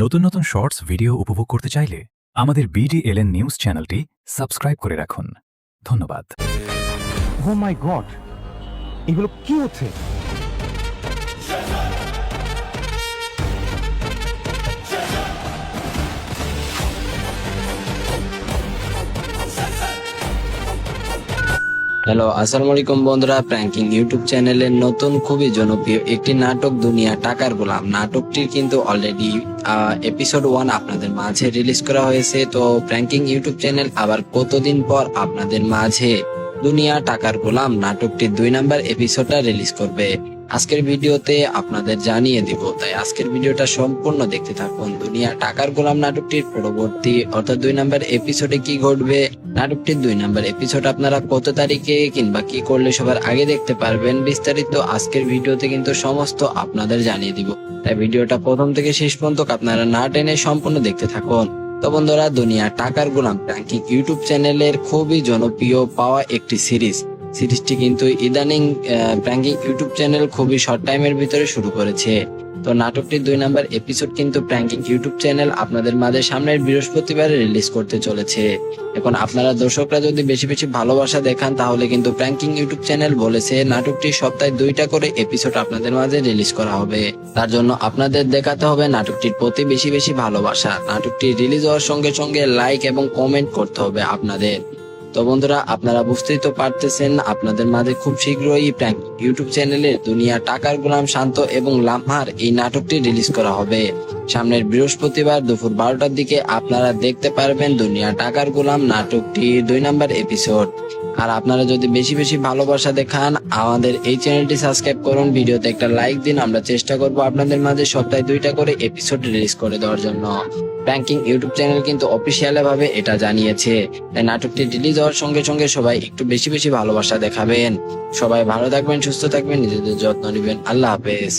নতুন নতুন shorts video উপভোগ করতে চাইলে আমাদের BDLN নিউজ চ্যানেলটি সাবস্ক্রাইব করে রাখুন। ধন্যবাদ। ও মাই গড, এগুলো কি হচ্ছে? হ্যালো, আসসালামু আলাইকুম বন্ধুরা। প্র্যাঙ্কিং ইউটিউব চ্যানেলের নতুন খুবই জনপ্রিয় একটি নাটক দুনিয়া টাকার গোলাম নাটকটির কিন্তু অলরেডি এপিসোড 1 আপনাদের মাঝে রিলিজ করা হয়েছে। তো প্র্যাঙ্কিং ইউটিউব চ্যানেল আবার কতদিন পর আপনাদের মাঝে দুনিয়া টাকার গোলাম নাটকটির 2 নাম্বার এপিসোডটা রিলিজ করবে আজকের ভিডিওতে আপনাদের জানিয়ে দিব। তাই আজকের ভিডিওটা সম্পূর্ণ দেখতে থাকুন। দুনিয়া টাকার গোলাম নাটকটির পরবর্তী অর্থাৎ 2 নাম্বার এপিসোডে কি ঘটবে, নাটকটির 2 নাম্বার এপিসোড আপনারা কত তারিখে কিংবা কি করলে সবার আগে দেখতে পারবেন, বিস্তারিত আজকের ভিডিওতে কিন্তু সমস্ত আপনাদের জানিয়ে দিব। তাই ভিডিওটা প্রথম থেকে শেষ পর্যন্ত আপনারা না টেনে সম্পূর্ণ দেখতে থাকুন। তো বন্ধুরা, দুনিয়া টাকার গোলাম প্র্যাঙ্কিং ইউটিউব চ্যানেলের খুবই জনপ্রিয় পাওয়া একটি সিরিজটি কিন্তু ইদানিং প্র্যাঙ্কিং ইউটিউব চ্যানেল খুবই শর্ট টাইমের ভিতরে শুরু করেছে। তো নাটকটির 2 নাম্বার এপিসোড কিন্তু প্র্যাঙ্কিং ইউটিউব চ্যানেল আপনাদের মাঝে সামনের বৃহস্পতিবারে রিলিজ করতে চলেছে। এখন আপনারা দর্শকরা যদি বেশি বেশি ভালোবাসা দেখান তাহলে কিন্তু প্র্যাঙ্কিং ইউটিউব চ্যানেল বলেছে নাটকটি সপ্তাহে 2টা করে এপিসোড আপনাদের মাঝে রিলিজ করা হবে। তার জন্য আপনাদের দেখাতে হবে নাটকটির প্রতি বেশি বেশি ভালোবাসা। নাটকটি রিলিজ হওয়ার সঙ্গে সঙ্গে লাইক এবং কমেন্ট করতে হবে আপনাদের। তো বন্ধুরা, আপনারা বুঝতেই তো পারতেছেন আপনাদের মাঝে খুব শীঘ্রই প্র্যাঙ্ক ইউটিউব চ্যানেলে দুনিয়া টাকার গোলাম শান্ত এবং লামহার এই নাটকটি রিলিজ করা হবে সামনের বৃহস্পতিবার দুপুর 12টার দিকে। আপনারা দেখতে পারবেন দুনিয়া টাকার গোলাম নাটকটির 2 নাম্বার এপিসোড। আর আপনারা যদি বেশি বেশি ভালোবাসা দেখান আমাদের এই চ্যানেলটি সাবস্ক্রাইব করুন, ভিডিওতে একটা লাইক দিন। আমরা চেষ্টা করব আপনাদের মাঝে সপ্তাহে 2টা করে এপিসোড রিলিজ করে দেওয়ার জন্য। প্র্যাঙ্কিং ইউটিউব চ্যানেল কিন্তু অফিসিয়ালি ভাবে এটা জানিয়েছে। তাই নাটকটি রিলিজ হওয়ার সঙ্গে সঙ্গে সবাই একটু বেশি বেশি ভালোবাসা দেখাবেন। সবাই ভালো থাকবেন, সুস্থ থাকবেন, নিজেদের যত্ন নেবেন। আল্লাহ হাফেজ।